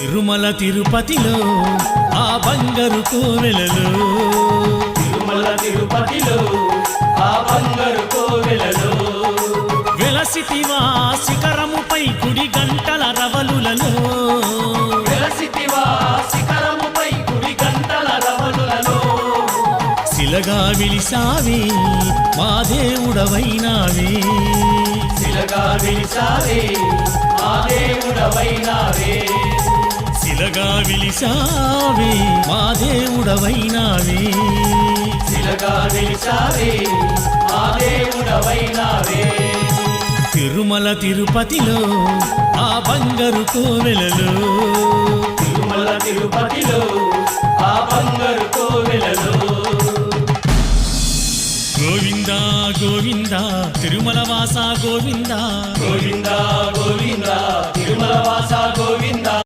తిరుమల తిరుపతిలో ఆ బంగారు కోవెలలో తిరుమల తిరుపతిలో ఆ బంగారు కోవెలలో వెలసితివా శిఖరముపై కుడి గంటల రవలులలో వెలసితివా శిఖరముపై కుడి గంటల రవలులలో శిలగా విలిసావే మా దేవుడవైనావే శిలగా విలిసావే మా దేవుడవైనావే శిలగా విలిసావే మా దేవుడవైనావే శిలగా విలిసావే మా దేవుడవైనావే తిరుమల తిరుపతిలో ఆ బంగారు కోవెలలో తిరుమల తిరుపతిలో ఆ బంగారు కోవెలలో గోవిందా గోవిందా తిరుమల వాస గోవిందా గోవిందా గోవిందా తిరుమల వాస గోవిందా